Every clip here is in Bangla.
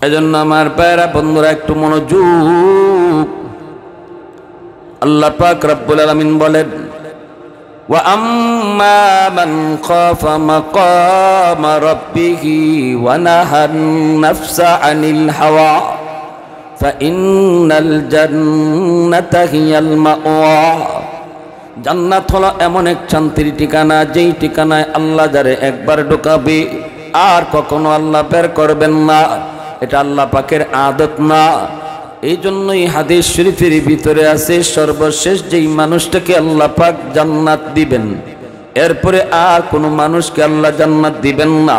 এজন্য আমার প্যারা বন্ধুরা একটু মনোযোগ। আল্লাহ পাক রব্বুল আলামিন বলেন, ওয়া আম্মা মান খাফা মাকামা রাব্বিহি ওয়া নাহান নাফসা আনিল হাওয়া ফাইন্নাল জান্নাতা হিয়াল মাওয়া। জান্নাত হলো এমন এক শান্তির ঠিকানা, যেই ঠিকানায় আল্লাহ যারে একবার ঢোকাবে আর কখনো আল্লাহ বের করবেন না। এটা আল্লাহ পাকের আদত না। এই জন্যই হাদিস শরীফের ভিতরে আছে, সর্বশেষ যেই মানুষটাকে আল্লাহ পাক জান্নাত দিবেন, এরপরে আর কোনো মানুষকে আল্লাহ জান্নাত দিবেন না।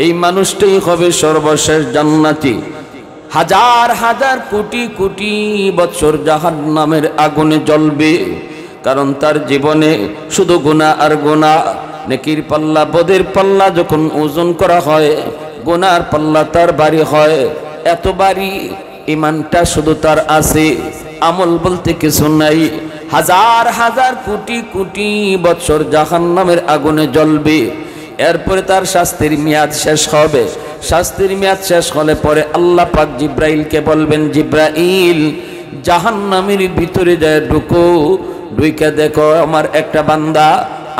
এই মানুষটাই হবে সর্বশেষ জান্নাতি। হাজার হাজার কোটি কোটি বছর জাহান্নামের আগুনে জ্বলবে, কারণ তার জীবনে শুধু গুনাহ আর গুনাহ। নেকির পাল্লা বদের পাল্লা যখন ওজন করা হয়, গুনার পাল্লা তার ভারী হয়। এত ভারী ইমানটা শুধু তার আছে, আমল বলতে কিছু নাই। হাজার হাজার কোটি কোটি বছর জাহান্নামের আগুনে জ্বলবে, এরপরে তার শাস্তির মেয়াদ শেষ হবে। শাস্তির মেয়াদ শেষ হলে পরে আল্লাহ পাক জিব্রাইলকে বলবেন, জিব্রাইল জাহান্নামের ভিতরে যায় ঢুকো, ঢুকে দেখো আমার একটা বান্দা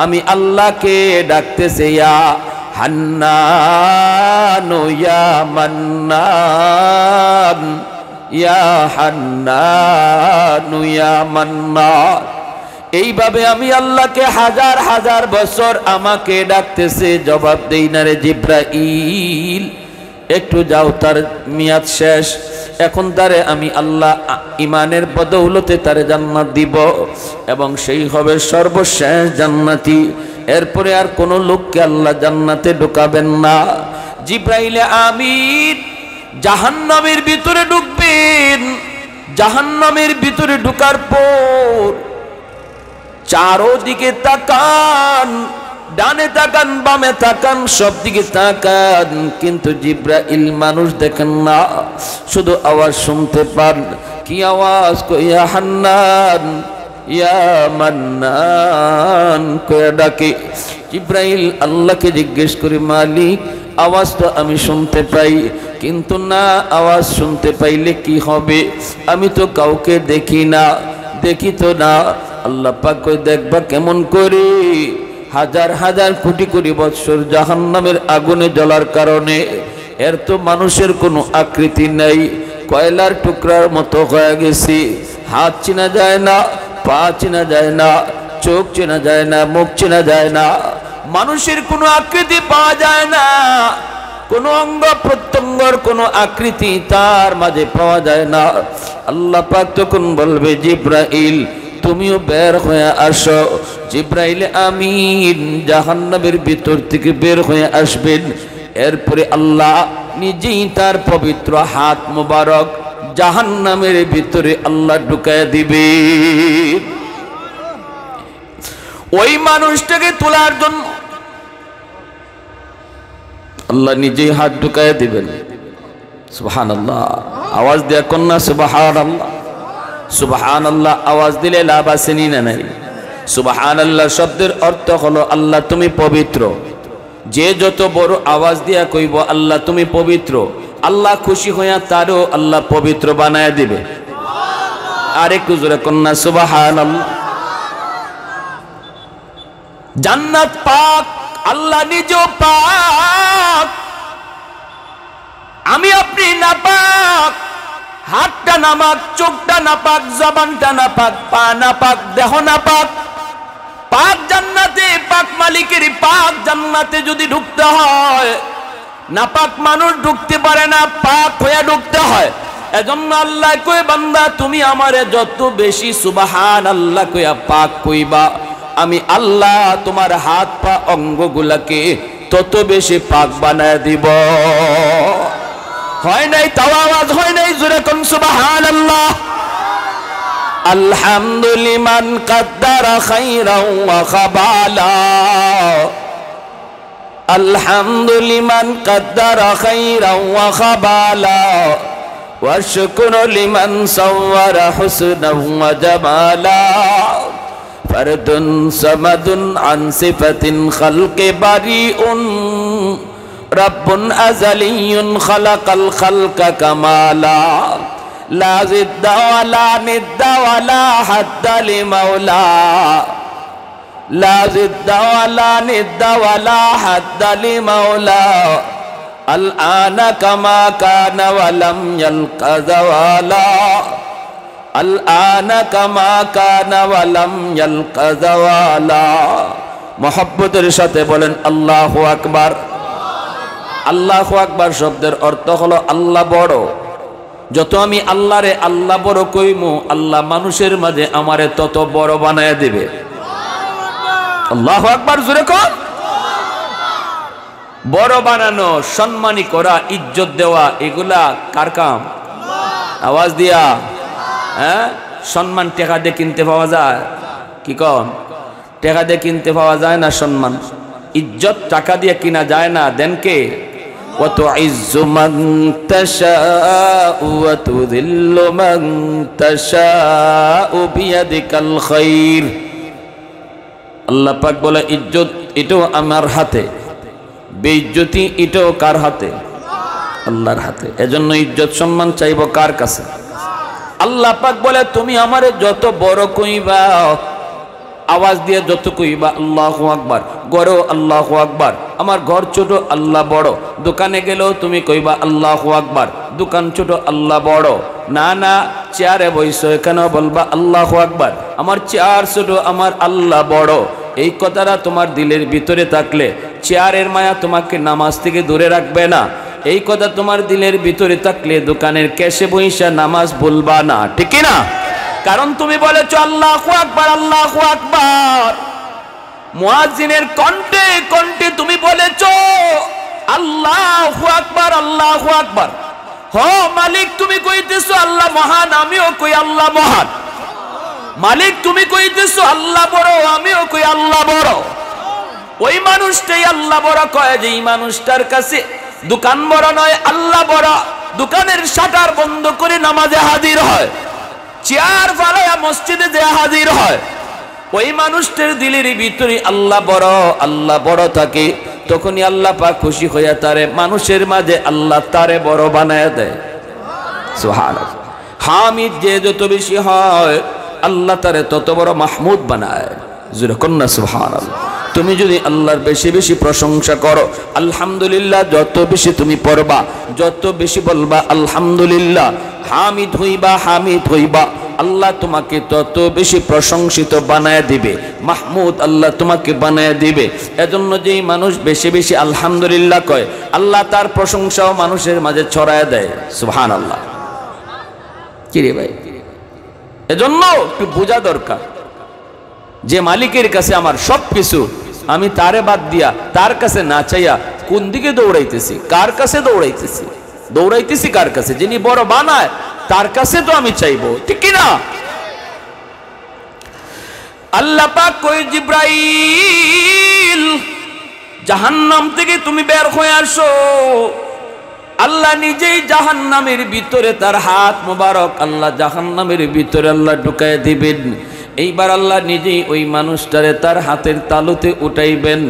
আমি আল্লাহকে ডাকতেছে, ইয়া হান্নান ইয়া মান্নান, ইয়া হান্নান ইয়া মান্নান। এইভাবে আমি আল্লাহকে হাজার হাজার বছর আমাকে ডাকতেছে, জবাব দেই না রে জিব্রাইল। একটু যাও, তার মেয়াদ শেষ। এখন তারে আমি আল্লাহ ইমানের বদৌলতে তারে জান্নাত দিব, এবং সেই হবে সর্বশেষ জান্নাতি। এরপরে আর কোন লোককে আল্লাহ জান্নাতে ঢুকাবেন না। জিব্রাইল আমিন জাহান্নামের ভিতরে ঢুকবেন। জাহান্নামের ভিতরে ঢুকার পর চারোদিকে তাকান, ডানে তাকান, বামে তাকান, সব দিকে তাকান, কিন্তু জিব্রাইল মানুষ দেখেন না, শুধু আওয়াজ শুনতে পান। কি আওয়াজ? ইয়া হান্নান ইয়া মান্নান কয়ে ডাকে। জিব্রাইল আল্লাহকে জিজ্ঞেস করে, মালিক আওয়াজ তো আমি শুনতে পাই, কিন্তু না, আওয়াজ শুনতে পাইলে কি হবে? আমি তো কাউকে দেখি না, দেখি তো না। আল্লাহ পাক কই, দেখবা কেমন করে? হাজার হাজার কোটি কোটি বৎসর জাহান্নামের আগুনে জ্বলার কারণে এর তো মানুষের কোনো আকৃতি নাই, কয়লার টুকরার মতো হয়ে গেছে। হাত চেনা যায় না, পা চেনা যায় না, চোখ চেনা যায় না, মুখ চেনা যায় না, মানুষের কোনো আকৃতি পাওয়া যায় না, কোনো অঙ্গ প্রত্যঙ্গর কোনো আকৃতি তার মাঝে পাওয়া যায় না। আল্লাহ পাক তখন বলবে, জিব্রাইল তুমিও বের হয়ে আসো। জিব্রাইল আমিন জাহান্নামের ভিতর থেকে বের হয়ে আসবেন। এরপরে আল্লাহ নিজেই তার পবিত্র হাত মোবারক জাহান্নামের ভিতরে আল্লাহ ঢুকায় দিবে। ওই মানুষটাকে তোলার জন্য আল্লাহ নিজেই হাত ঢুকায় দিবেন। সুবহানাল্লাহ, আওয়াজ দেয়া কন্যা সুবহানাল্লাহ। সুবহানাল্লাহ আওয়াজ দিলে লাভ আছে না নাই? সুবহানাল্লাহ শব্দের অর্থ হলো আল্লাহ তুমি পবিত্র। যে যত বড় আওয়াজ দিয়া কইব আল্লাহ তুমি পবিত্র, আল্লাহ খুশি হইয়া তারও আল্লাহ পবিত্র বানায় দিবে। আরেকটু জোরে কন্যা সুবহানাল্লাহ। জান্নাত পাক, আল্লাহ নিজেও পাক, আমি আপনি না পাক। হাতটা নাপাক, চোখটা নাপাক, জবানটা নাপাক, পা নাপাক, দেহ নাপাক। পাক জান্নাতে, পাক মালিকের পাক জান্নাতে যদি ঢুকতে হয়, নাপাক মানুষ ঢুকতে পারে না, পাক হয়ে ঢুকতে হয়। এজন্য আল্লাহ কই, বান্দা তুমি আমারে যত বেশি সুবহানাল্লাহ কইয়া পাক কইবা, আমি আল্লাহ তোমার হাত পা অঙ্গগুলাকে তত বেশি পাক বানায় দিব। হয় নাই? তাও আওয়াজ হয় নাই? জোরে কোন সুবহানাল্লাহ। আলহামদুলিমান কাদ্দারা খাইরাও ওয়া খাবালা, আলহামদুলিমান কাদ্দারা খাইরাও ওয়া খাবালা, ওয়া শুকরু লিমান সাওয়ারা হুসনাও ওয়া জামালা, ফারদুন সামাদুন আন সিফাতিন খালকি বারিউন রব্বুন আযালিয়্যুন খালাকাল খালকা কামালা লা জিদ্দা ওয়ালা নিদ্দা ওয়ালা হাদ্দা লিমাওলা লা জিদ্দা ওয়ালা নিদ্দা ওয়ালা হাদ্দা লিমাওলা আল আনা কামা কানা ওয়া লাম ইয়ালকা যাওয়ালা আল আনা কামা কানা ওয়া লাম ইয়ালকা যাওয়ালা। মুহাব্বতের সাথে বলেন আল্লাহু আকবার। আল্লাহু আকবার শব্দের অর্থ হলো আল্লাহ বড়। যত আমি আল্লাহরে আল্লাহ বড় কইমু, আল্লাহ মানুষের মাঝে আমারে তত বড় বানায় দিবে। আল্লাহু আকবার জোরে কর। বড় বানানো, সম্মানী করা, ইজ্জত দেওয়া, এগুলা কার কাম? আওয়াজ দিয়া। হ্যাঁ, সম্মান টাকা দিয়ে কিনতে পাওয়া যায়? কি কন? টাকা দিয়ে কিনতে পাওয়া যায় না সম্মান। ইজ্জত টাকা দিয়ে কিনা যায় না। দেন কে? ওয়া তুইজ্জু মান তাশাউ ওয়া তুযিল্লু মান তাশাউ বিয়াদিকাল খায়র। আল্লাহ পাক বলে ইজ্জত এটাও আমার হাতে, বেইজ্জতি এটাও কার হাতে? আল্লাহর হাতে। এজন্য ইজ্জত সম্মান চাইব কার কাছে? আল্লাহ পাক বলে তুমি আমারে যত বড় কইবা, আওয়াজ দিয়ে যত কইবা আল্লাহু আকবার, গড়েও আল্লাহু আকবার। আমার ঘর ছোট, আল্লাহ বড়। দোকানে গেলেও তুমি কইবা আল্লাহু আকবার, দোকান ছোট, আল্লাহ বড়। না না, চেয়ারে বইছো, এখানেও বলবা আল্লাহু আকবার। আমার চেয়ার ছোট, আমার আল্লাহ বড়। এই কথাটা তোমার দিলের ভিতরে থাকলে চেয়ারের মায়া তোমাকে নামাজ থেকে দূরে রাখবে না। এই কথা তোমার দিলের ভিতরে থাকলে দোকানের ক্যাশে বইসা নামাজ বলবা না, ঠিক না? কারণ তুমি বলেছো আল্লাহু আকবার, আল্লাহু আকবার। মুয়াজ্জিনের কণ্ঠে কণ্ঠে তুমি বলেছো আল্লাহু আকবার, আল্লাহু আকবার। হ মালিক, তুমি কইতেছো আল্লাহ মহান, আমিও কই আল্লাহ মহান। মালিক তুমি কইতেছো আল্লাহ বড়, আমিও কই আল্লাহ বড়। ওই মানুষটাই আল্লাহ বড় কয় যে এই মানুষটার কাছে দোকান বড় নয়, আল্লাহ বড়। দোকানের শাটার বন্ধ করে নামাজে হাজির হয়, চেয়ার ফালায়া মসজিদে যে হাজির হয়। ওই মানুষটার দিলের ভিতরে আল্লাহ বড়, আল্লাহ বড় থাকে। তখনই আল্লাহ পাক খুশি হইয়া তারে মানুষের মাঝে আল্লাহ তারে বড় বানায় দেয়। সুবহানাল্লাহ। হামিদ যে যত বেশি হয়, আল্লাহ তারে তত বড় মাহমুদ বানায়। জোরে কন্যা সুবহানাল্লাহ। তুমি যদি আল্লাহর বেশি বেশি প্রশংসা করো, আলহামদুলিল্লাহ যত বেশি তুমি পড়বা, যত বেশি বলবা আলহামদুলিল্লাহ, হামিদ হইবা, হামিদ হইবা, আল্লাহ তোমাকে তত বেশি প্রশংসিত বানায় দিবে, মাহমুদ আল্লাহ তোমাকে বানায় দিবে। এজন্য যেই মানুষ বেশি বেশি আলহামদুলিল্লাহ কয়, আল্লাহ তার প্রশংসাও মানুষের মাঝে ছড়ায় দেয়। সুবহানাল্লাহ। কি রে ভাই, এজন্য একটু বোঝা দরকার যে মালিকের কাছে আমার সবকিছু, আমি তারে বাদ দিয়া তার কাছে না চাইয়া কোন দিকে দৌড়াইতেছি? কার কাছে দৌড়াইতেছি? দৌড়াইতেছি কার কাছে? যিনি বড় বানায় তার কাছে তো আমি চাইবো, ঠিক কি না? আল্লাহ পাক কই, জিব্রাইল জাহান্নাম থেকে তুমি বের হয়ে আসো। আল্লাহ নিজেই জাহান্নামের ভিতরে তার হাত মোবারক আল্লাহ জাহান্নামের ভিতরে আল্লাহ ঢুকায় দিবেন। এইবার আল্লাহ নিজেই ওই মানুষটারে তার হাতের তালুতে উঠাইবেন।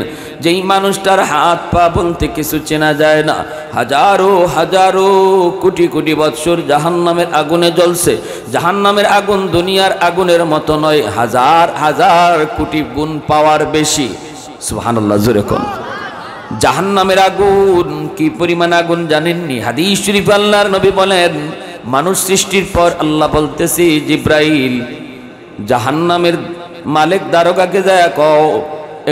যেই মানুষটার হাত পা বলতে কিছু চেনা যায় না, হাজারো হাজারো কোটি কোটি বৎসর জাহান্নামের আগুনে জ্বলছে। জাহান্নামের আগুন দুনিয়ার আগুনের মতো নয়, হাজার হাজার কোটি গুণ পাওয়ার বেশি। সুবহানাল্লাহ, জোরে কোন। জাহান্নামের আগুন কি পরিমাণ আগুন জানেননি? হাদিস শরীফ আল্লাহর নবী বলেন, মানুষ সৃষ্টির পর আল্লাহ বলতেছি, জিব্রাইল জাহান্নামের মালিক দারোগাকে যায় কও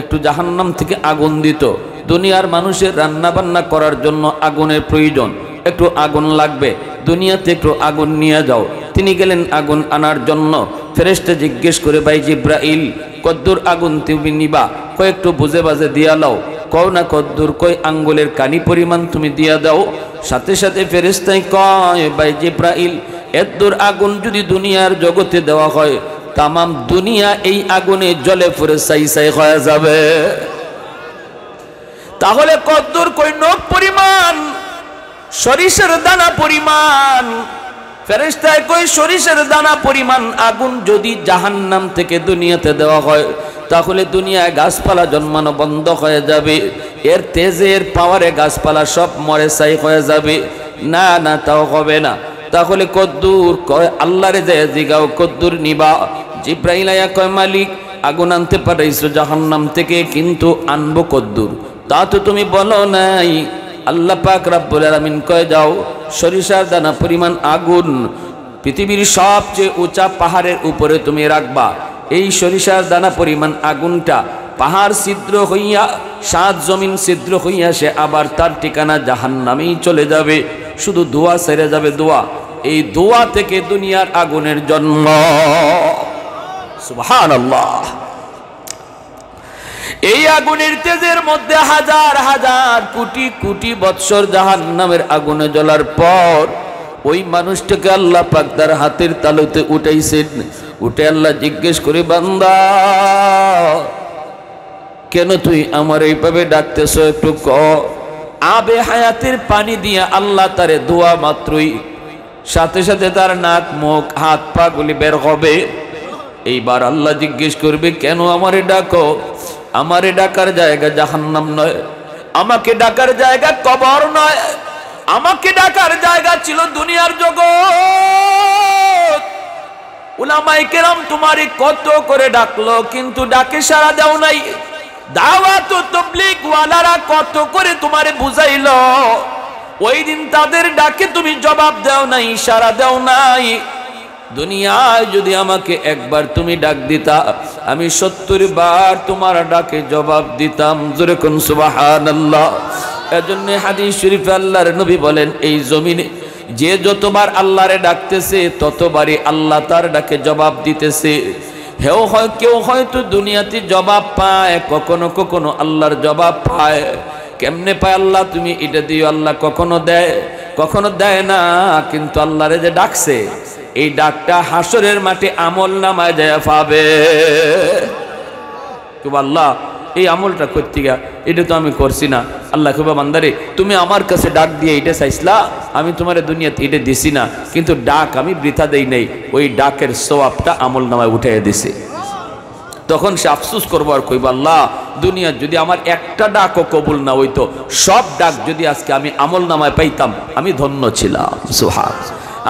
একটু জাহান্নাম থেকে আগুন দিত। দুনিয়ার মানুষের রান্না বান্না করার জন্য আগুনের প্রয়োজন, একটু আগুন লাগবে, দুনিয়াতে একটু আগুন নিয়ে যাও। তিনি গেলেন আগুন আনার জন্য। ফেরেশতা জিজ্ঞেস করে, ভাই জিব্রাইল কদ্দুর আগুন তুমি নিবা? কয় একটু বুঝে বাজে দিয়া লাও। কও না কদ্দুর? কয় আঙ্গুলের কানি পরিমাণ তুমি দিয়া দাও। সাথে সাথে ফেরেশতাই কয়, ভাই জিব্রাইল এদ্দুর আগুন যদি দুনিয়ার জগতে দেওয়া হয়, তামাম দুনিয়া এই আগুনে জ্বলে পুড়ে ছাই ছাই হয়ে যাবে। তাহলে কদ্দুর? কই নখ পরিমাণ, সরিষার দানা পরিমাণ। ফেরেশতায় কই সরিষার দানা পরিমাণ আগুন যদি জাহান্নাম থেকে দুনিয়াতে দেওয়া হয়, তাহলে দুনিয়ায় গাছপালা জন্মানো বন্ধ হয়ে যাবে, এর তেজের পাওয়ারে গাছপালা সব মরে ছাই হয়ে যাবে। না না, তাও হবে না। তাহলে কদ্দুর কয় আল্লাহরে যায় জিগাও কদ্দুর নিবা। জিব্রাইল আয়া কয় মালিক আগুন আনতে পাঠাইছো জাহান্নাম থেকে, কিন্তু আনবো কদ্দুর, তা তো তুমি বলো নাই। আল্লাহ পাক রব্বুল আলামিন কয় যাও সরিষার দানা পরিমাণ আগুন পৃথিবীর সবচেয়ে উঁচা পাহাড়ের উপরে তুমি রাখবা। এই সরিষার দানা পরিমাণ আগুনটা পাহাড় ছিদ্র হইয়া 7 জমিন ছিদ্র হইয়া সে আবার তার ঠিকানা জাহান্নামেই চলে যাবে। শুধু দোয়া ছেড়ে যাবে, দোয়া। এই দোয়া থেকে দুনিয়ার আগুনের জন্ম। সুবহানাল্লাহ। এই আগুনের তেজের মধ্যে হাজার হাজার কোটি কোটি বৎসর জাহান্নামের আগুনে জ্বলার পর ওই মানুষটাকে আল্লাহ পাক তার হাতের তালুতে উঠাইছেন। উঠে আল্লাহ জিজ্ঞেস করে, বান্দা কেন তুই আমার এইভাবে ডাকতেছ, একটু ক। আবে হায়াতের পানি দিয়ে আল্লাহ তারে দোয়া মাত্রই সাথে সাথে তার নাক মুখ হাত পা গুলি বের হবে। এইবার আল্লাহ জিজ্ঞেস করবে, কেন আমারে ডাকো? আমারে ডাকার জায়গা জাহান্নাম নয়, আমাকে ডাকার জায়গা কবর নয়, আমাকে ডাকার জায়গা ছিল দুনিয়ার জগৎ। উলামায়ে কেরাম তোমারে কত করে ডাকলো, কিন্তু ডাকে সাড়া দাও নাই। দাওয়াত ও তাবলীগ ওয়ালারা কত করে তোমারে বুঝাইলো, ওই দিন তাদের ডাকে তুমি জবাব দাও নাই, সাড়া দাও নাই। দুনিয়ায় যদি আমাকে একবার তুমি ডাক দিতা, আমি 70 বার তোমার ডাকে জবাব দিতাম। জোরে কোন সুবহানাল্লাহ। এজন্য হাদিস শরীফে আল্লাহর নবী বলেন, এই জমিনে যে যতবার আল্লাহরে ডাকতেছে ততবারই আল্লাহ তার ডাকে জবাব দিতেছে। কেউ হয়তো দুনিয়াতে জবাব পায়, কখনো কখনো আল্লাহর জবাব পায়। কেমনে পায় আল্লাহ? তুমি এটা দিও, আল্লাহ কখনো দেয় কখনো দেয় না। কিন্তু আল্লাহরে যে ডাকছে, এই ডাকটা হাসরের মাঠে আমল নামায় যায় পাবে। আল্লাহ এই আমলটা করতে গা, এটা তো আমি করছি না। আল্লাহ খুব বান্দারে তুমি আমার কাছে ডাক দিয়ে এটা চাইছিলা, আমি তোমার দুনিয়াতে এটা দিছি না, কিন্তু ডাক আমি বৃথা দেই নাই, ওই ডাকের সওয়াবটা আমল নামায় উঠাইয়া দিছি। তখন সে আফসোস করবো আর কইব, আল্লাহ দুনিয়ার যদি আমার একটা ডাকও কবুল না হইতো, সব ডাক যদি আজকে আমি আমল নামায় পাইতাম, আমি ধন্য ছিলাম। সুবহান।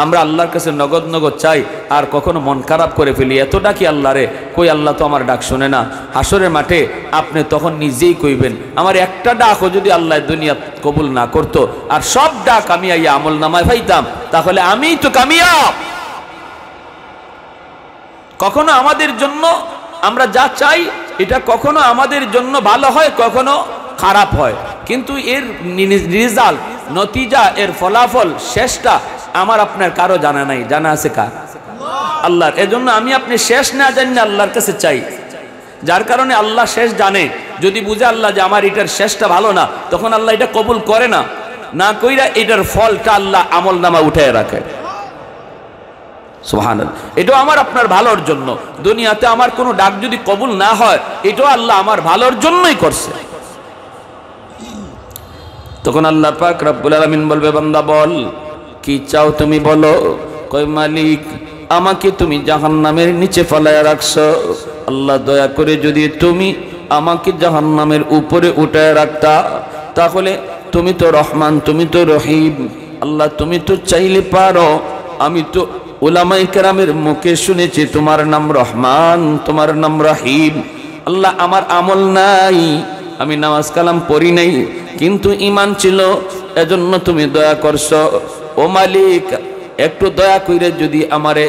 আমরা আল্লাহর কাছে নগদ নগদ চাই আর কখনো মন খারাপ করে ফেলি, এত ডাকি আল্লাহ রে, কই আল্লাহ তো আমার ডাক শোনে না। হাসরের মাঠে আপনি তখন নিজেই কইবেন, আমার একটা ডাকও যদি আল্লাহ দুনিয়া কবুল না করতো আর সব ডাক আমি আইয়া আমল নামায় পাইতাম, তাহলে আমি তো কামিয়াব। কখনো আমাদের জন্য আমরা যা চাই এটা কখনো আমাদের জন্য ভালো হয়, কখনো খারাপ হয়, কিন্তু এর রেজাল্ট, নতিজা, এর ফলাফল, শেষটা আমার আপনার কারো জানা নাই। জানা আছে কার? আল্লাহর। এজন্য আমি আপনি শেষ না জানি আল্লাহর কাছে চাই, যার কারণে আল্লাহ শেষ জানে। যদি বুঝে আল্লাহ যে আমার এটার শেষটা ভালো না, তখন আল্লাহ এটা কবুল করে না, না কইরা এটার ফলটা আল্লাহ আমল নামা উঠে রাখে। সুবহানাল্লাহ। এটাও আমার আপনার ভালোর জন্য। দুনিয়াতে আমার কোনো ডাক যদি কবুল না হয়, এটাও আল্লাহ আমার ভালোর জন্যই করছে। তখন আল্লাহ পাক রব্বুল আলামিন বলবে, বান্দা বল কি চাও তুমি বলো। কই মালিক আমাকে তুমি জাহান্নামের নিচে ফেলায়া রাখছো, আল্লাহ দয়া করে যদি তুমি আমাকে জাহান্নামের উপরে উঠায় রাখতা, তাহলে তুমি তো রহমান, তুমি তো রহিম, আল্লাহ তুমি তো চাইলে পারো। আমি তো উলামায়ে কেরামের মুখে শুনেছি তোমার নাম রহমান, তোমার নাম রহিম। আল্লাহ আমার আমল নাই, আমি নামাজ কালাম পড়ি নাই, কিন্তু ঈমান ছিল, এজন্য তুমি দয়া করছো। ও মালিক একটু দয়া কইরে যদি আমারে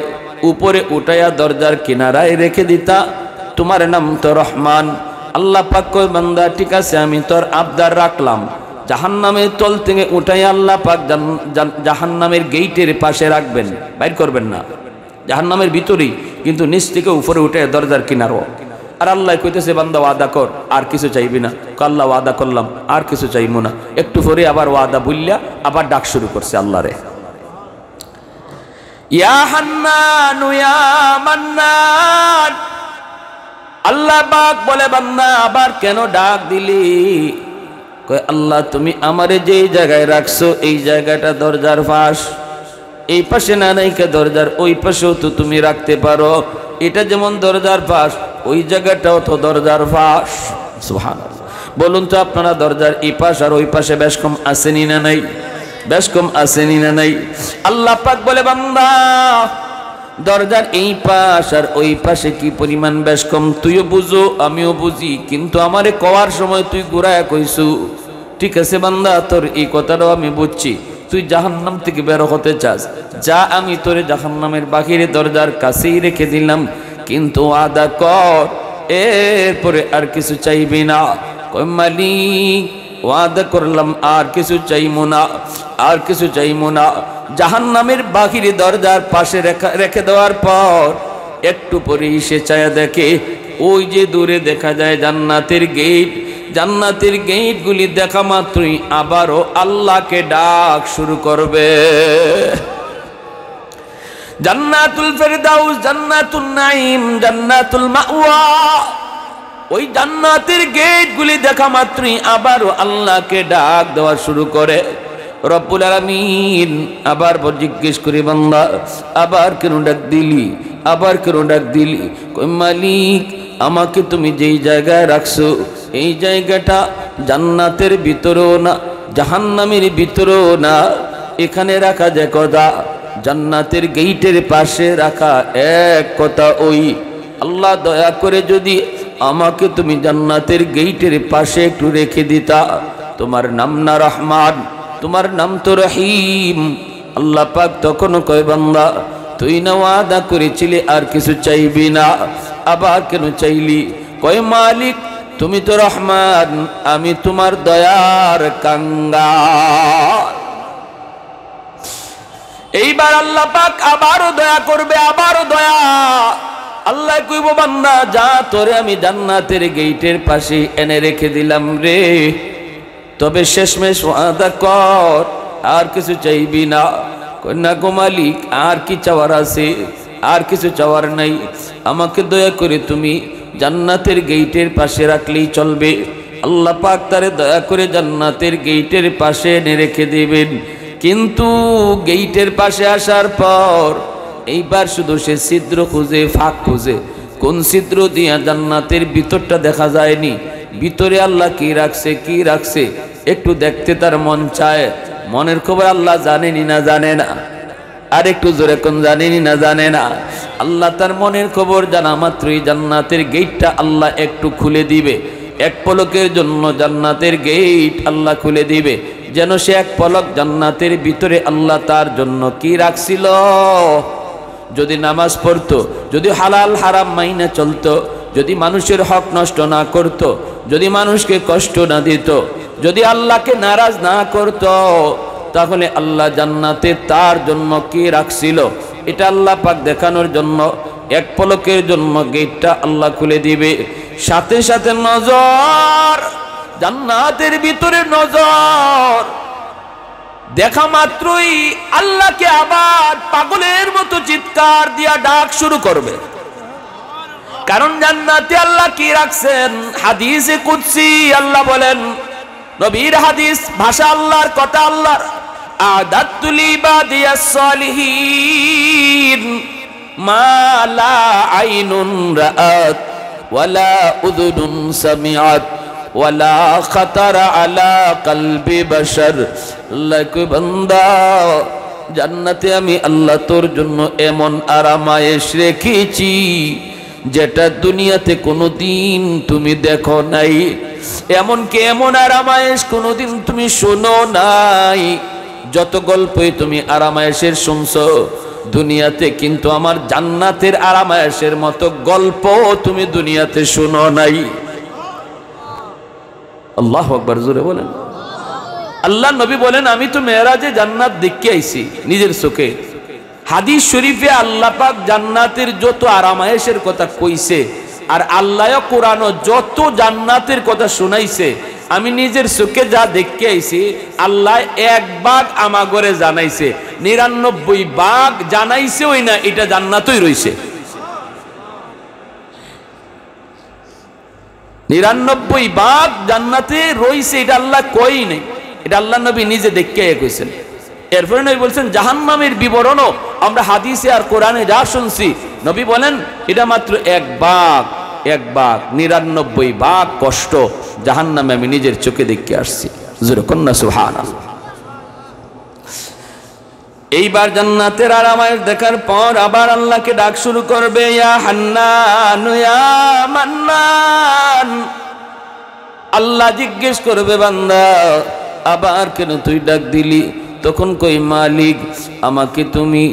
উপরে উঠাইয়া দরজার কিনারায় রেখে দিতা, তোমার নাম তো রহমান। আল্লাহ পাক কয়, বান্দা ঠিক আছে আমি তোর আবদার রাখলাম। জাহান্নামের তল থেকে উঠাইয়া আল্লাহ পাক জাহান্নামের গেইটের পাশে রাখবেন, বাইর করবেন না, জাহান্নামের ভিতরেই, কিন্তু নিচ থেকে উপরে উঠে দরজার কিনারও। আর আল্লাহ কইতেছে, বান্দা ওয়াদা কর, আর কিছু চাইবি না। আল্লাহ ওয়াদা করলাম, আর কিছু চাইবো না। একটু পরে আবার ওয়াদা বললা, আবার ডাক শুরু করছে আল্লাহ রে, ইয়া হান্নান ইয়া মান্নান। আল্লাহ পাক বলে, বান্দা আবার কেন ডাক দিলি? কয় আল্লাহ তুমি আমারে যেই জায়গায় রাখছো, এই জায়গাটা দরজার পাশ, এই পাশে না নাইকা দরজার ওই পাশেও তো তুমি রাখতে পারো। এটা যেমন দরজার পাশ, ওই জায়গাটাও তো দরজার পাশ। সুবহানাল্লাহ। বলুন তো আপনারা, দরজার এই পাশ আর ওই পাশে বেশকম আসেনি না নাই? বেশকম আসেনি না নাই? আল্লাহ পাক বলে, বান্দা দরজার এই পাশ আর ওই পাশে কি পরিমাণ বেশকম তুইও বুঝো, আমিও বুঝি, কিন্তু আমারে কওয়ার সময় তুই ঘুরায়া কইছু। ঠিক আছে বান্দা, তোর এই কথাটাও আমি বুঝছি, তুই জাহান্নাম থেকে বের হতে চাস, যা আমি তোরে জাহান্নামের বাহিরে দরজার কাছেই রেখে দিলাম, কিন্তু আদা কর এরপরে আর কিছু চাইবি না। কই মালিক ওয়াদা করলাম আর কিছু চাইমু না, আর কিছু চাইমু না। জাহান্নামের বাহিরে দরজার পাশে রেখে দেওয়ার পর একটু পরে সে চায়া দেখে, ওই যে দূরে দেখা যায় জান্নাতের গেট। জান্নাতের গেটগুলি দেখা মাত্রই আবারও আল্লাহকে ডাক শুরু করবে। জান্নাতুল ফেরদাউস, জান্নাতুল নাঈম, জান্নাতুল মাওয়া, ওই জান্নাতের গেটগুলি দেখা মাত্রই আবারও আল্লাহকে ডাক দেওয়া শুরু করে। রব্বুল আলামিন আবার জিজ্ঞেস করে, বান্দা আবার কেন ডাক দিলি, আবার কেন ডাক দিলি? কই মালিক আমাকে তুমি যেই জায়গায় রাখছো এই জায়গাটা জান্নাতের ভিতরেও না, জাহান্নামের ভিতরেও না, এখানে রাখা যায় কথা জান্নাতের গেটের পাশে রাখা এক কথা ওই। আল্লাহ দয়া করে যদি আমাকে তুমি জান্নাতের গেটের পাশে একটু রেখে দিতা, তোমার নাম না রহমান, তোমার নাম তো রহিম। আল্লাহ পাক তখন কয়, বান্দা তুই না ওয়াদা করেছিলি আর কিছু চাইবি না, আবার কেন চাইলি? কয় মালিক তুমি তো রহমান, আমি তোমার দয়ার কাঙ্গাল। এইবার আল্লাহ পাক আবারও দয়া করবে, আবারও দয়া। আল্লাহ কইব, বান্দা যা, তোরে আমি জান্নাতের গেটের পাশে এনে রেখে দিলাম রে, তবে শেষমেশ ওয়াদা কর আর কিছু চাইবি না। কন্যা গো মালিক আর কি চাওয়ার আছে? আর কিছু চাওয়ার নাই, আমাকে দয়া করে তুমি জান্নাতের গেটের পাশে রাখলেই চলবে। আল্লাহ পাক তারে দয়া করে জান্নাতের গেটের পাশে এনে রেখে দেবেন। কিন্তু গেটের পাশে আসার পর এইবার শুধু সে ছিদ্র খুঁজে, ফাঁক খুঁজে, কোন ছিদ্র দিয়া জান্নাতের ভিতরটা দেখা যায়নি, ভিতরে আল্লাহ কি রাখছে, কি রাখছে একটু দেখতে তার মন চায়। মনের খবর আল্লাহ জানেনি না জানে না? আর একটু জোরে কোন জানেনি না জানে না? আল্লাহ তার মনের খবর জানা মাত্রই জান্নাতের গেটটা আল্লাহ একটু খুলে দিবে। এক পলকের জন্য জান্নাতের গেট আল্লাহ খুলে দিবে, যেন সে এক পলক জান্নাতের ভিতরে আল্লাহ তার জন্য কি রাখছিল। যদি নামাজ পড়তো, যদি হালাল হারাম মাইনা চলতো, যদি মানুষের হক নষ্ট না করত, যদি মানুষকে কষ্ট না দিত, যদি আল্লাহকে নারাজ না করত, তাহলে আল্লাহ জান্নাতে তার জন্য কি রাখছিল এটা আল্লাহ পাক দেখানোর জন্য এক পলকের জন্য গেটটা আল্লাহ খুলে দিবে। সাথে সাথে নজর, জান্নাতের ভিতরে নজর দেখা মাত্রই আল্লাহকে আবার পাগলের মতো চিৎকার দিয়া ডাক শুরু করবে। কারণ জান্নাতে আল্লাহ কি রাখছেন, হাদিসে কুদসি আল্লাহ বলেন, নবীর হাদিস, ভাষা আল্লাহর, কথা আল্লাহর, আ'দাতু লিবাদিয়াস সালিহিন মা লা আইনুন রাআত ওয়ালা উযুনুন সামিআত ওয়ালা খাতারা আলা কলবি বাশার। আল্লাহ কই, বান্দা জান্নাতে আমি আল্লাহ তোর জন্য এমন আরামায়েশ রেখেছি যেটা দুনিয়াতে কোনোদিন তুমি দেখো নাই, এমনকি এমন আরামায়েশ কোনোদিন তুমি শোনো নাই। যত গল্পই তুমি আরামায়েশের শুনছো দুনিয়াতে, কিন্তু আমার জান্নাতের আরামায়েশের মতো গল্প তুমি দুনিয়াতে শোনো নাই। আল্লাহু আকবার, জোরে বলেন। আল্লাহ নবী বলেন, আমি তো মেরাজে জান্নাত দেখে আইছি নিজের চোখে। হাদিস শরীফে আল্লাহ পাক জান্নাতের যত আরামায়েশের কথা কইছে, আর আল্লাহ কোরআনও যত জান্নাতের কথা শুনাইছে, আমি নিজের চোখে যা দেখে আইছি, আল্লাহ এক ভাগ আমাগরে জানাইছে, 99 ভাগ জানাইছে ওই না এটা জান্নাতই রইছে। 99 ভাগ জান্নাতে রইছে, এটা আল্লাহ কই নাই, এটা আল্লাহ নবী নিজে দেখে কইছেন। এরপরে নবী বলছেন, জাহান্নামের বিবরণও আমরা হাদিসে আর কোরআনে যা শুনছি, নবী বলেন এটা মাত্র এক ভাগ। 1 ভাগ 99 ভাগ কষ্ট জাহান্নামে আমি নিজের চোখে দেখে আসছি। জোরে কন্যা সুবহানাল্লাহ। এইবার জান্নাতের আরামায়েশ দেখার পর আবার আল্লাহকে ডাক শুরু করবে, ইয়া হান্নান ইয়া মান্নান। আল্লাহ জিজ্ঞেস করবে, বান্দা আবার কেন তুই ডাক দিলি? তখন কই, মালিক আমাকে তুমি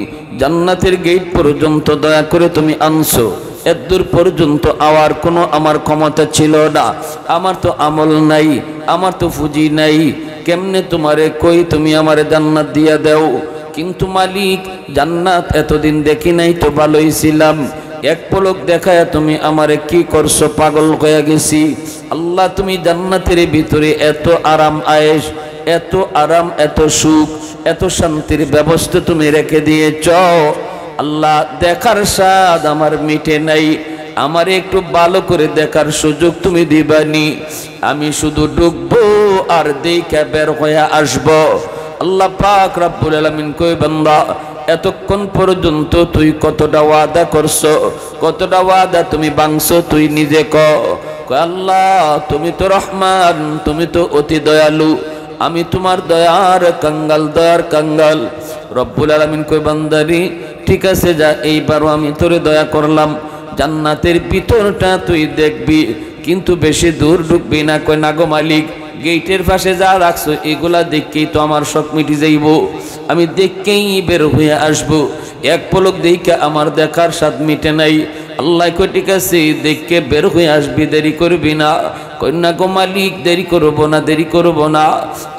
জান্নাতের গেট পর্যন্ত দয়া করে তুমি আনছো, এতদূর পর্যন্ত আওয়ার কোনো আমার ক্ষমতা ছিল না, আমার তো আমল নাই, আমার তো পুঁজি নাই, কেমনে তোমারে কই তুমি আমারে জান্নাত দিয়া দাও। কিন্তু মালিক জান্নাত এতদিন দেখি নাই তো ভালোই ছিলাম, এক পলক দেখায় তুমি আমারে কি করছো, পাগল হয়ে গেছি। আল্লাহ তুমি জান্নাতের ভিতরে এত আরাম আয়েশ, এত আরাম, এত সুখ, এত শান্তির ব্যবস্থা তুমি রেখে দিয়েছ। আল্লাহ দেখার স্বাদ আমার মিটে নাই, আমার একটু ভালো করে দেখার সুযোগ তুমি দিবানি। আমি শুধু ঢুকবো আর দেখে বের হয়ে আসবো। আল্লাহ পাক রব্বুল আলামিন কই, বান্দা এতক্ষণ পর্যন্ত তুই কতটা ওয়াদা করছো, কতটা ওয়াদা তুমি ভাঙছো, তুই নিজে কয় আল্লাহ তুমি তো রহমান, তুমি তো অতি দয়ালু, আমি তোমার দয়ার কাঙ্গাল, দয়ার কাঙ্গাল। রব্বুল আলামিন কই, বান্দারি ঠিক আছে যা, এইবারও আমি তোরে দয়া করলাম, জান্নাতের ভিতরটা তুই দেখবি কিন্তু বেশি দূর ঢুকবি না। কই না গো মালিক, গেটের পাশে যা রাখছো এগুলা দেখেই তো আমার শখ মিটি যাইব, আমি দেখেই বের হয়ে আসবো, এক পলক দেখে আমার দেখার স্বাদ মিটে নাই। আল্লাহ কই ঠিক আছে দেখে বের হয়ে আসবি, দেরি করবি না। কই না গো মালিক, দেরি করব না, দেরি করব না।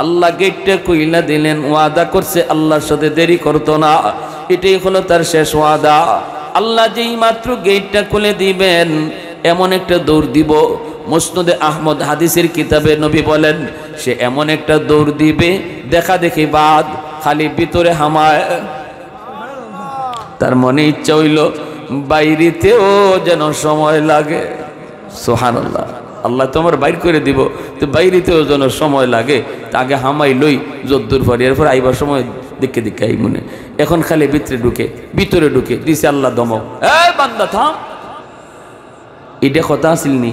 আল্লাহ গেটটা কইলা দিলেন, ওয়াদা করছে আল্লাহর সাথে দেরি করতো না, এটাই হলো তার শেষ ওয়াদা। আল্লাহ যেই মাত্র গেটটা খুলে দিবেন এমন একটা দৌড় দিব, মুসনদে আহমদ হাদিসের কিতাবে নবী বলেন সে এমন একটা দৌড় দিবে দেখা দেখি বাদ, খালি ভিতরে হামায়। তার মনে ইচ্ছা হইল বাইরেতেও যেন সময় লাগে। সুবহানাল্লাহ, আল্লাহ তোমার বাইর করে দিব, তো বাইরেতেও যেন সময় লাগে, তা আগে হামাই লই যদ্দুর পরে, এরপর আইবার সময় দেখে দেখে আই মনে। এখন খালি ভিতরে ঢুকে দিছে আল্লাহ দমক, এই বান্দা থাম। এটা কথা আসিল নি?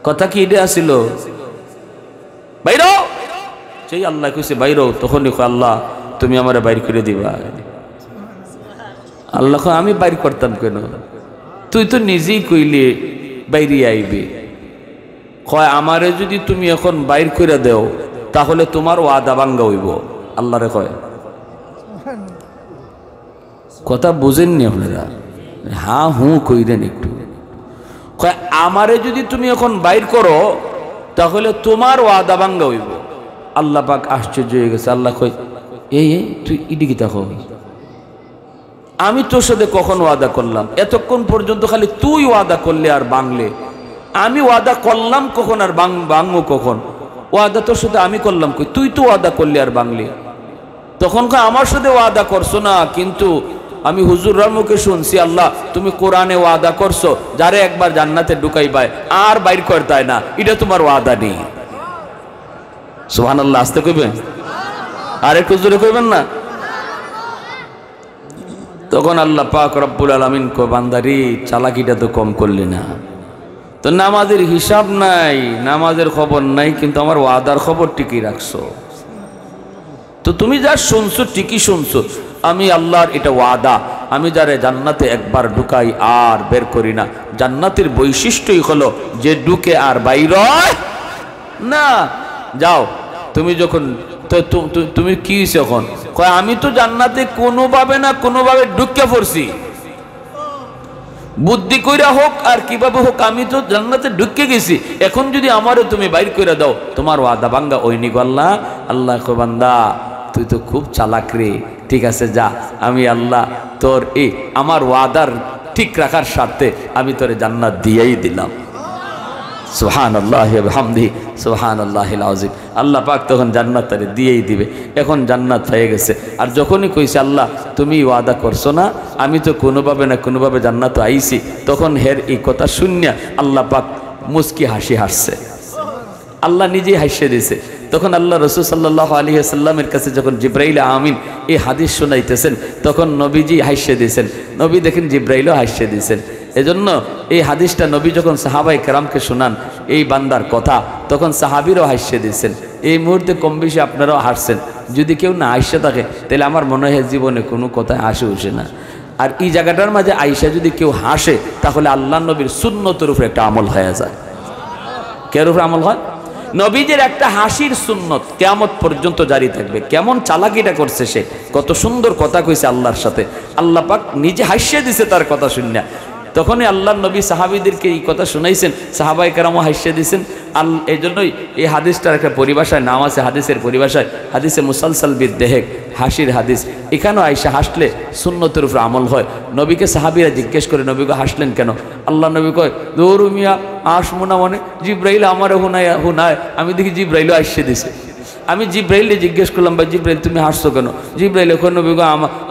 কথা কি এটা আসিল? বাইরো, সেই আল্লাহ কইছে বাইরো, তখনই আল্লাহ তুমি আমারে বাইর করে দিবা। আল্লাহ আমি বাইর করতাম কেন? তুই তো নিজেই কইলে বাইরে আইবে। কয় আমারে যদি তুমি এখন বাইর করে দেও তাহলে তোমার ওয়াদা ভাঙ্গা হইব। আল্লাহরে কয়, কথা বুঝেননি আপনারা? হ্যাঁ হুঁ কইরেন একটু। কয় আমারে যদি তুমি এখন বাইর করো তাহলে তোমার ওয়াদা ভাঙ্গা হইব। আল্লাহ পাক আশ্চর্য হয়ে গেছে। আল্লাহ কয়, এই তুই ইডিকি দেখো, আমি তোর সাথে কখন ওয়াদা করলাম? এতক্ষণ পর্যন্ত খালি তুই ওয়াদা করলে আর বাংলে, আমি ওয়াদা করলাম কখন আর বাংবো কখন? ওয়াদা তোর সাথে আমি করলাম কই, তুই তো ওয়াদা করলে আর বাংলে। তখন আমার সাথে ওয়াদা করছো না, কিন্তু আমি হুজুররার মুখে শুনছি আল্লাহ তুমি কোরআনে ওয়াদা করছো যারে একবার জান্নাতে ঢুকাইবাই আর বাইর করতাই না, এটা তোমার ওয়াদা নেই। সুবহানাল্লাহ, আস্তে কইবেন, আর একটু জোরে কইবেন না? তখন আল্লাহ পাক রব্বুল আলামিন কো, বান্দারি চালাকিটা তো কম করলি না, তো নামাজের হিসাব নাই, নামাজের খবর নাই, কিন্তু আমার ওয়াদার খবর ঠিকই রাখছো। তো তুমি যা শুনছো ঠিকই শুনছো, আমি আল্লাহর এটা ওয়াদা, আমি যারে জান্নাতে একবার ঢুকাই আর বের করি না। জান্নাতের বৈশিষ্ট্যই হলো যে ঢুকে আর বাইর না। যাও তুমি যখন তুমি কি হইছে এখন? কয় আমি তো জান্নাতে কোনোভাবে না কোনোভাবে ঢুকে পড়ছি, বুদ্ধি কইরা হোক আর কিভাবে হোক আমি তো জান্নাতে ঢুকে গেছি, এখন যদি আমারও তুমি বাইর করে দাও তোমার ওয়াদা ভাঙ্গা ওইনি গো। আল্লাহ আল্লাহ কয়, বান্দা তুই তো খুব চালাক রে, ঠিক আছে যা, আমি আল্লাহ তোর এই আমার ওয়াদার ঠিক রাখার স্বার্থে আমি তোরে জান্নাত দিয়েই দিলাম। সুবহানাল্লাহি ওয়া বিহামদিহি সুবহানাল্লাহিল আযীম। আল্লাহ পাক তখন জান্নাত তারে দিয়েই দিবে। এখন জান্নাত হয়ে গেছে। আর যখনই কইছে আল্লাহ তুমি ওয়াদা করছো না, আমি তো কোনোভাবে না কোনোভাবে জান্নাত আইছি, তখন হের এই কথা শুনিয়া আল্লাহ পাক মুস্কি হাসি হাসছে, আল্লাহ নিজেই হাসিয়ে দিয়েছে। তখন আল্লাহ রাসূল সাল্লাল্লাহু আলাইহি ওয়াসাল্লামের কাছে যখন জিবরাইল আমিন এই হাদিস শোনাইতেছেন, তখন নবীজি হাসিয়ে দিয়েছেন। নবী দেখেন জিবরাইলও হাসিয়ে দিয়েছেন। এজন্য এই হাদিসটা নবী যখন সাহাবায়ে কেরামকে শোনান এই বান্দার কথা, তখন সাহাবীরাও হাসিয়ে দিয়েছেন। এই মুহূর্তে কম বেশি আপনারাও হাসছেন। যদি কেউ না হাসিয়ে থাকে তাহলে আমার মনে হয় জীবনে কোনো কথায় হাসি উঠে না। আর এই জায়গাটার মাঝে আইসা যদি কেউ হাসে তাহলে আল্লাহ নবীর সুন্নতের উপরে একটা আমল হয়ে যায়। কের উপরে আমল হয়? নবীজির একটা হাসির সুন্নত কিয়ামত পর্যন্ত জারি থাকবে। কেমন চালাকিটা করছে সে, কত সুন্দর কথা কইছে আল্লাহর সাথে, আল্লাহ পাক নিজে হাসিয়ে দিছে তার কথা শুনে। তখনই আল্লাহ নবী সাহাবীদেরকে এই কথা শুনাইছেন, সাহাবায়ে কেরামও হাসিয়ে দিয়েছেন। এই জন্যই এই হাদিসটার একটা পরিভাষায় নাম আছে, হাদিসের পরিভাষায় হাদিসে মুসালসাল বিদ্দেহেক, হাসির হাদিস। এখানেও আইসা হাসলে সুন্নতের উপর আমল হয়। নবীকে সাহাবীরা জিজ্ঞেস করে নবীকে হাসলেন কেন? আল্লাহ নবী কয়, দৌড়ু মিয়া আসমুনা মানে জিব্রাইল আমারে হুনায়, আমি দেখি জিব্রাইলও হাসিয়ে দিছে। আমি জিব্রাইলে জিজ্ঞেস করলাম, ভাই জিব্রাইল তুমি হাসছো কেন? জিব্রাইল এখন নবী কয়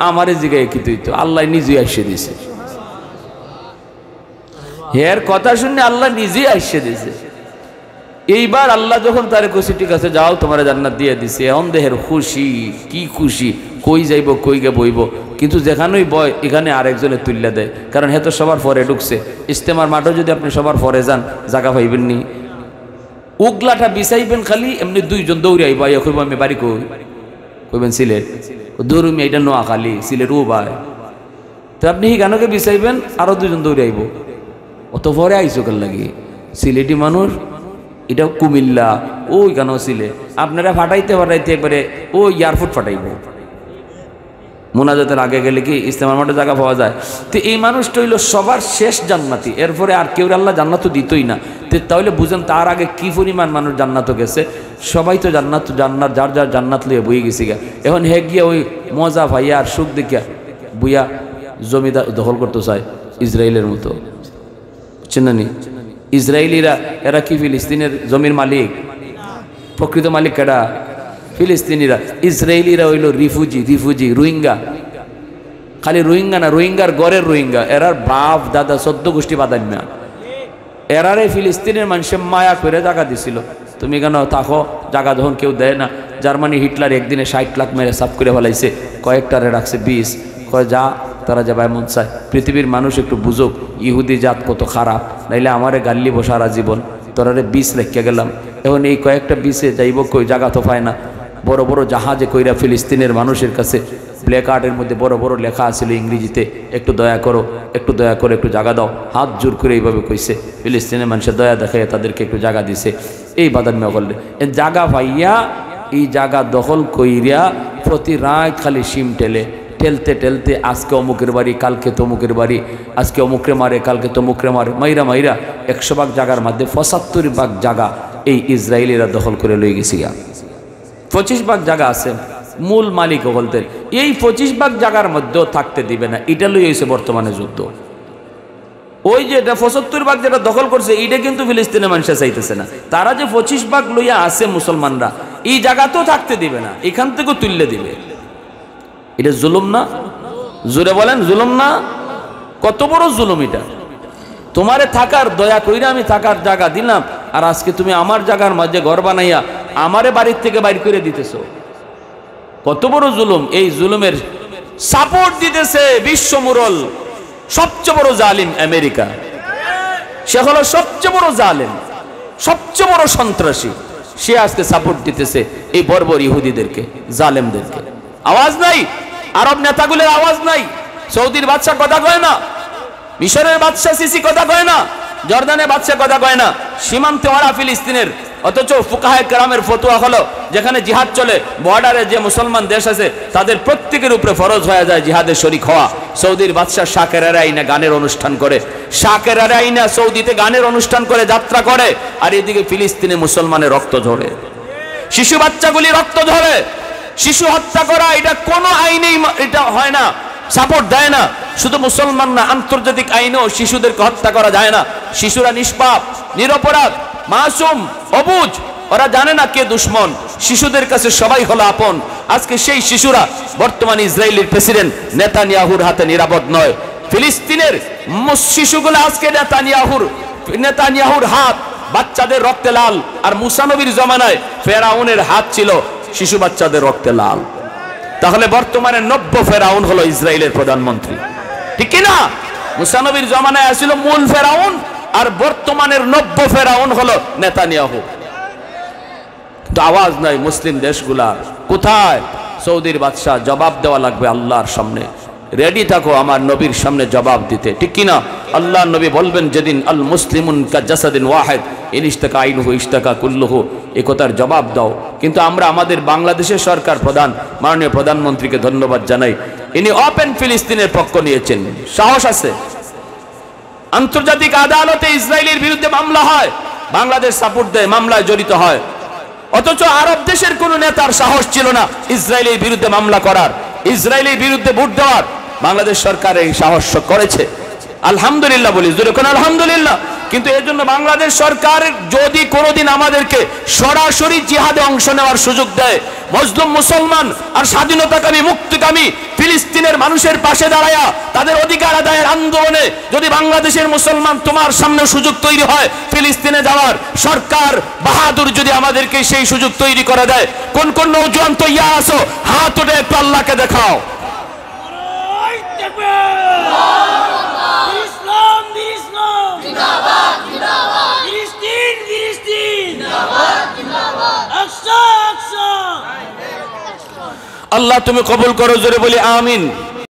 আমারে জিগায় কি তুই, তো আল্লাহ নিজেই হাসিয়ে দিছে। এর কথা শুনে আল্লাহ নিজেই হাসিয়ে দিছে। এইবার আল্লাহ যখন তারে কইছে ঠিক আছে যাও তোমার জান্নাত দিয়ে দিছে, এখন দেহের খুশি, কি খুশি, কই যাইব কই গে বইব। কিন্তু যেখানেই বয় এখানে আরেকজনে তুললে দেয়, কারণ হে তো সবার পরে ঢুকছে। ইজতেমার মাঠও যদি আপনি সবার পরে যান জায়গা পাইবেন নি, উগলাটা বিছাইবেন খালি এমনি দুইজন দৌড়ে আইব, আইয়া কইব আমি বাড়ি কইবেন সিলেট, দৌড়ুমি এটা নোয়া খালি সিলেট ও ভাই, তো আপনি গানকে বিছাইবেন আরো দুজন দৌড়ে আইব। অত পরে আইসো কাল লাগে সিলেটি মানুষ, এটা কুমিল্লা ওই কেন ছিলে, আপনারা ফাটাইতে একবারে ওই এয়ারপোর্ট ফাটাইব। মোনাজাতের আগে গেলে কি ইস্তেমার মাঠে জায়গা পাওয়া যায়? তো এই মানুষটা হইল সবার শেষ জান্নাতি, এরপরে আর কেউ আল্লাহ জান্নাত দিতই না। তো তাহলে বুঝেন তার আগে কি পরিমাণ মানুষ জান্নাত গেছে। সবাই তো জান্নাত যার যার জান্নাত লইয়া বই গেছি গা। এখন হে গিয়া ওই মজা ভাইয়া আর সুখ দেখিয়া বুইয়া জমিদার দখল করতে চায় ইসরায়েলের মতো, চেনানি? ইসরায়েলিরা এরা কি ফিলিস্তিনের জমির মালিক? প্রকৃত মালিক কেডা? ফিলিস্তিনিরা। ইসরায়েলিরা হইল রিফুজি রোহিঙ্গা। খালি রোহিঙ্গা না, রোহিঙ্গার গড়ের রোহিঙ্গা। এরার বাপ দাদা 14 গোষ্ঠী বাদান না। এরারে ফিলিস্তিনের মানুষের মায়া করে জায়গা দিছিল, তুমি কেন থাকো, জায়গা যখন কেউ দেয় না। জার্মানি হিটলার একদিনে 60 লাখ মেরে সাফ করে ফেলাইছে, কয়েকটারে রাখছে 20, কয় যা তারা যাবায় মন চায়। পৃথিবীর মানুষ একটু বুঝুক ইহুদি জাত কত খারাপ, নাইলে আমারে গাল্লিব সারা জীবন, তোরারে 20 রেখে গেলাম। এখন এই কয়েকটা 20-এ যাইব কই, জায়গা তো পায় না। বড় বড় জাহাজে কইরা ফিলিস্তিনের মানুষের কাছে প্লেকার্ডের মধ্যে বড় বড় লেখা আছিল ইংরেজিতে, একটু দয়া করো, একটু দয়া করে একটু জায়গা দাও। হাত জোর করে এইভাবে কইছে। ফিলিস্তিনের মানুষের দয়া দেখাইয়া তাদেরকে একটু জায়গা দিছে। এই বাদান মেয়ে জায়গা পাইয়া এই জায়গা দখল কইরা প্রতি রাত খালি শিম ঠেলতে আজকে অমুকের বাড়ি, কালকে তমুকের বাড়ি, আজকে অমুকরে মারে, কালকে তমুকরে মারে, মাইরা 100 ভাগ জায়গার মধ্যে 75 ভাগ জায়গা এই ইসরায়েলিরা দখল করে লই গেছি। 25 ভাগ জায়গা আছে মূল মালিক বলতেন, এই 25 ভাগ জায়গার মধ্যেও থাকতে দিবে না। এটা লই হয়েছে বর্তমানে যুদ্ধ। ওই যে 75 ভাগ যেটা দখল করছে এইটা কিন্তু ফিলিস্তিনের মানুষরা চাইতেছে না। তারা যে 25 ভাগ লইয়া আছে মুসলমানরা, এই জায়গাতেও থাকতে দিবে না, এখান থেকেও তুললে দিবে। এটা জুলুম না? জোরে বলেন জুলুম না? কত বড় জুলুম এটা! তোমারে থাকার দয়া কইরা আমি থাকার জায়গা দিলাম, আর আজকে তুমি আমার জায়গার মাঝে ঘর বানাইয়া আমারে বাড়ির থেকে বাইর করে দিতেছো। কত বড় জুলুম! এই জুলুমের সাপোর্ট দিতেছে বিশ্ব মুরল, সবচেয়ে বড় জালিম আমেরিকা। সে হলো সবচেয়ে বড় জালিম, সবচেয়ে বড় সন্ত্রাসী। সে আজকে সাপোর্ট দিতেছে এই বর্বর ইহুদিদেরকে, জালেমদেরকে। আওয়াজ নাই, আরব নেতাগুলোর আওয়াজ নাই। সৌদির বাদশা কথা কয় না, মিশরের বাদশা সিসি কথা কয় না, জর্দানের বাদশা কথা কয় না, সীমান্তে ওরা ফিলিস্তিনের। অথচ ফুকাহায়ে কেরামের ফতোয়া হলো যেখানে জিহাদ চলে, বর্ডারে যে মুসলমান দেশ আছে তাদের প্রত্যেকের উপরে ফরজ হয়ে যায় জিহাদের শরীক হওয়া। সৌদির বাদশা শাকের আইনা গানের অনুষ্ঠান করে, শাকের আইনা সৌদিতে গানের অনুষ্ঠান করে, যাত্রা করে, আর এদিকে ফিলিস্তিনে মুসলমানের রক্ত ঝরে, শিশু বাচ্চাগুলি রক্ত ঝরে। শিশু হত্যা করা এটা কোনো আইনেই এটা হয় না, সাপোর্ট দেয় না। শুধু মুসলমান না, আন্তর্জাতিক আইনেও শিশুদেরকে হত্যা করা যায় না। শিশুরা নিষ্পাপ, নিরপরাধ, মাসুম, অবুঝ, ওরা জানে না কে দুশ্মন। শিশুদের কাছে সবাই হলো আপন। আজকে সেই শিশুরা বর্তমানে ইসরায়েলের প্রেসিডেন্ট নেতানিয়াহুর হাতে নিরাপদ নয়। ফিলিস্তিনের শিশুগুলো আজকে নেতানিয়াহুর হাত বাচ্চাদের রক্তে লাল। আর মুসা নবীর জমানায় ফেরাউনের হাত ছিল শিশু বাচ্চাদের রক্তে লাল। তাহলে বর্তমানে নব্য ফেরাউন হলো ইসরায়েলের প্রধানমন্ত্রী, ঠিক কিনা? মুসা নবীর জমানায় আসছিল মূল ফেরাউন, আর বর্তমানের নব্য ফেরাউন হলো নেতানিয়াহু। তো আওয়াজ নাই মুসলিম দেশগুলা কোথায়? সৌদির বাদশাহ জবাব দেওয়া লাগবে আল্লাহর সামনে। রেডি থাকো আমার নবীর সামনে জবাব দিতে, ঠিক কিনা? আল্লাহ নবী বলবেন যেদিন আল মুসলিমুন কা জাসাদিন ওয়াহিদ ইনিস্তাকা আইনুহু ইস্তাকা কুল্লুহু, এই কথার জবাব দাও। কিন্তু আমরা আমাদের বাংলাদেশের সরকার প্রধান মাননীয় প্রধানমন্ত্রীকে ধন্যবাদ জানাই, ইনি ওপেন ফিলিস্তিনের পক্ষ নিয়েছেন, সাহস আছে। আন্তর্জাতিক আদালতে ইসরায়েলের বিরুদ্ধে মামলা হয়, বাংলাদেশ সাপোর্ট দেয়, মামলায় জড়িত হয়। অথচ আরব দেশের কোন নেতার সাহস ছিল না ইসরায়েলের বিরুদ্ধে মামলা করার, ইসরায়েলের বিরুদ্ধে ভোট দেওয়ার। বাংলাদেশ সরকার এই সাহস করেছে, আলহামদুলিল্লাহ বলি, জোরে কোন আলহামদুলিল্লাহ। কিন্তু এর জন্য বাংলাদেশ সরকার যদি কোনোদিন আমাদেরকে সরাসরি জিহাদে অংশ নেওয়ার সুযোগ দেয়, মজলুম মুসলমান আর স্বাধীনতাকামী মুক্তিকামী ফিলিস্তিনের মানুষের পাশে দাঁড়ায়া তাদের অধিকার আদায়ের আন্দোলনে যদি বাংলাদেশের মুসলমান তোমার সামনে সুযোগ তৈরি হয় ফিলিস্তিনে যাওয়ার, সরকার বাহাদুর যদি আমাদেরকে সেই সুযোগ তৈরি করে দেয়, কোন কোন নওজোয়ান তৈয়া আছো, হাত উঠে একটু আল্লাহকে দেখাও। আল্লাহ তুমি কবুল করো, জোরে বলি আমিন।